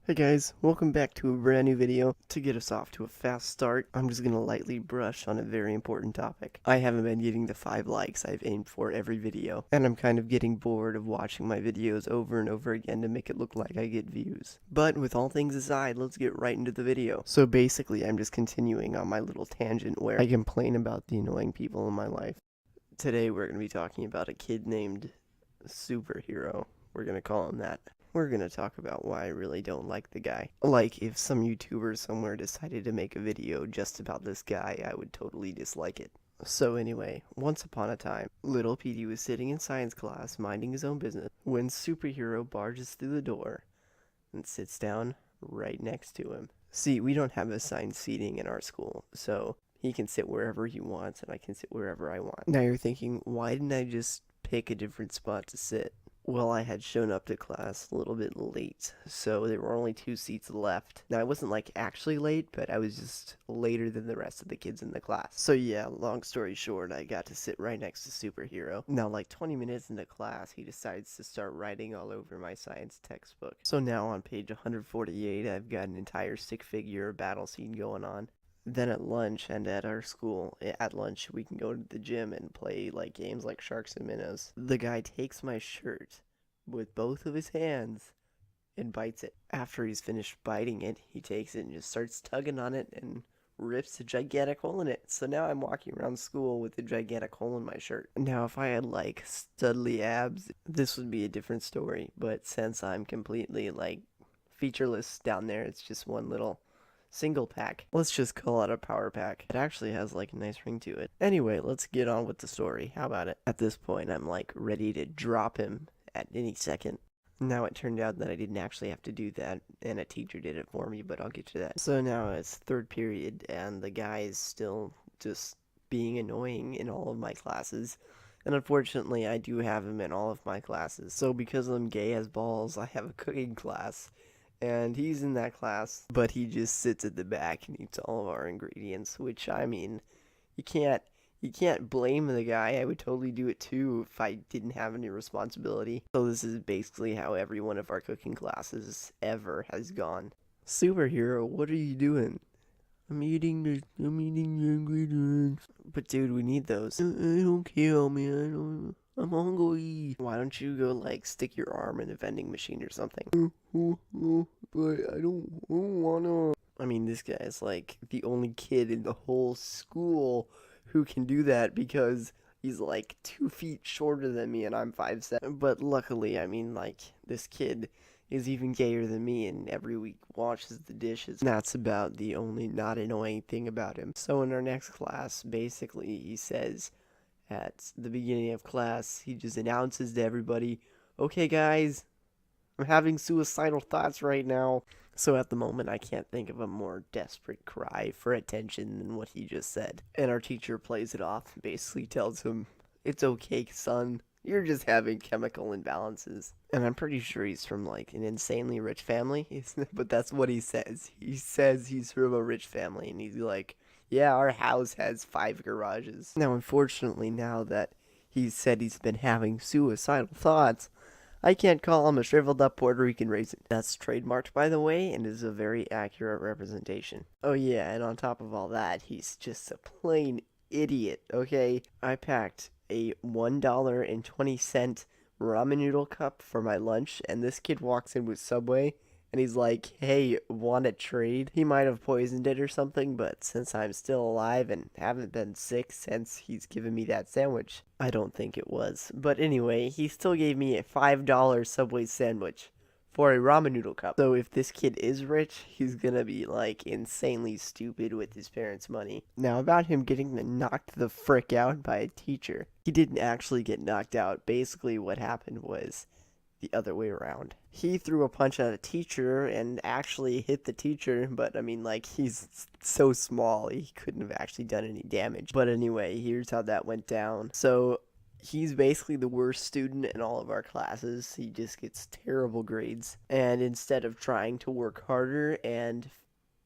Hey guys, welcome back to a brand new video. To get us off to a fast start, I'm just gonna lightly brush on a very important topic. I haven't been getting the 5 likes I've aimed for every video, and I'm kind of getting bored of watching my videos over and over again to make it look like I get views. But with all things aside, let's get right into the video. So basically, I'm just continuing on my little tangent where I complain about the annoying people in my life. Today we're gonna be talking about a kid named Superhero. We're gonna call him that. We're gonna talk about why I really don't like the guy. Like, if some YouTuber somewhere decided to make a video just about this guy, I would totally dislike it. So anyway, once upon a time, little Petey was sitting in science class minding his own business when Superhero barges through the door and sits down right next to him. See, we don't have assigned seating in our school, so he can sit wherever he wants and I can sit wherever I want. Now you're thinking, why didn't I just pick a different spot to sit? Well, I had shown up to class a little bit late, so there were only 2 seats left. Now, I wasn't like actually late, but I was just later than the rest of the kids in the class. So yeah, long story short, I got to sit right next to Superhero. Now, like 20 minutes into class, he decides to start writing all over my science textbook. So now on page 148, I've got an entire stick figure battle scene going on. Then at lunch and at our school, at lunch, we can go to the gym and play like games like Sharks and Minnows. The guy takes my shirt with both of his hands and bites it. After he's finished biting it, he takes it and just starts tugging on it and rips a gigantic hole in it. So now I'm walking around school with a gigantic hole in my shirt. Now, if I had like studly abs, this would be a different story. But since I'm completely like featureless down there, it's just one little single pack. Let's just call it a power pack. It actually has like a nice ring to it. Anyway, let's get on with the story. How about it? At this point, I'm like ready to drop him at any second. Now it turned out that I didn't actually have to do that, and a teacher did it for me, but I'll get to that. So now it's third period, and the guy is still just being annoying in all of my classes. And unfortunately, I do have him in all of my classes. So because I'm gay as balls, I have a cooking class. And he's in that class, but he just sits at the back and eats all of our ingredients, which, I mean, you can't blame the guy. I would totally do it too if I didn't have any responsibility. So this is basically how every one of our cooking classes ever has gone. Superhero, what are you doing? I'm eating the ingredients. But dude, we need those. I don't care, man. I'm hungry. Why don't you go like stick your arm in a vending machine or something? But I don't wanna. I mean, this guy's like the only kid in the whole school who can do that because he's like 2 feet shorter than me and I'm 5'7". But luckily, I mean, like, this kid is even gayer than me and every week washes the dishes. That's about the only not annoying thing about him. So in our next class, basically, he says at the beginning of class, he just announces to everybody, okay guys, I'm having suicidal thoughts right now. So at the moment, I can't think of a more desperate cry for attention than what he just said. And our teacher plays it off, basically tells him, it's okay, son. You're just having chemical imbalances. And I'm pretty sure he's from like an insanely rich family, but that's what he says. He says he's from a rich family, and he's like, yeah, our house has 5 garages. Now, unfortunately, now that he's said he's been having suicidal thoughts, I can't call him a shriveled up Puerto Rican raisin. That's trademarked, by the way, and is a very accurate representation. Oh yeah, and on top of all that, he's just a plain idiot, okay? I packed a $1.20 ramen noodle cup for my lunch, and this kid walks in with Subway, and he's like, hey, want to trade? He might have poisoned it or something, but since I'm still alive and haven't been sick since he's given me that sandwich, I don't think it was. But anyway, he still gave me a $5 Subway sandwich for a ramen noodle cup. So if this kid is rich, he's gonna be like insanely stupid with his parents' money. Now about him getting knocked the frick out by a teacher. He didn't actually get knocked out. Basically what happened was the other way around. He threw a punch at a teacher and actually hit the teacher, but I mean, like, he's so small, he couldn't have actually done any damage. But anyway, here's how that went down. So he's basically the worst student in all of our classes. He just gets terrible grades. And instead of trying to work harder and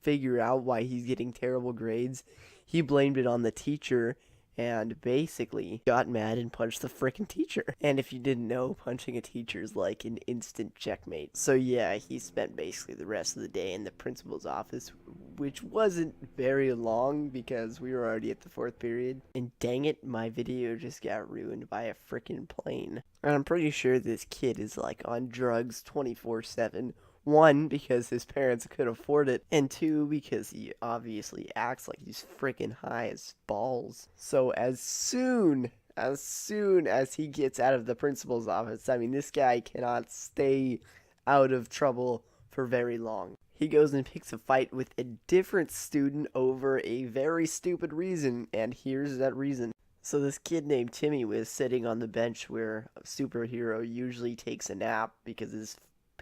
figure out why he's getting terrible grades, he blamed it on the teacher and basically got mad and punched the frickin' teacher. And if you didn't know, punching a teacher is like an instant checkmate. So yeah, he spent basically the rest of the day in the principal's office, which wasn't very long because we were already at the fourth period. And dang it, my video just got ruined by a frickin' plane. And I'm pretty sure this kid is like on drugs 24/7. One, because his parents could afford it, and two, because he obviously acts like he's freaking high as balls. So as soon as he gets out of the principal's office, I mean, this guy cannot stay out of trouble for very long. He goes and picks a fight with a different student over a very stupid reason, and here's that reason. So this kid named Timmy was sitting on the bench where a superhero usually takes a nap because his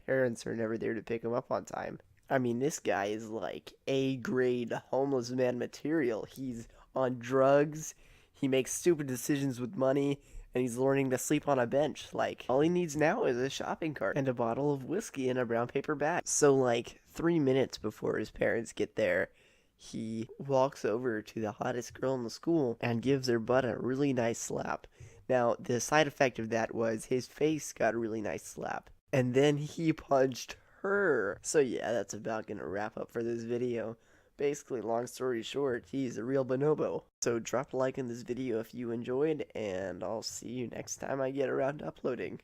parents are never there to pick him up on time. I mean, this guy is like A-grade homeless man material. He's on drugs, he makes stupid decisions with money, and he's learning to sleep on a bench. Like, all he needs now is a shopping cart and a bottle of whiskey in a brown paper bag. So, like, 3 minutes before his parents get there, he walks over to the hottest girl in the school and gives her butt a really nice slap. Now, the side effect of that was his face got a really nice slap. And then he punched her. So yeah, that's about gonna wrap up for this video. Basically, long story short, he's a real bonobo. So drop a like on this video if you enjoyed, and I'll see you next time I get around to uploading.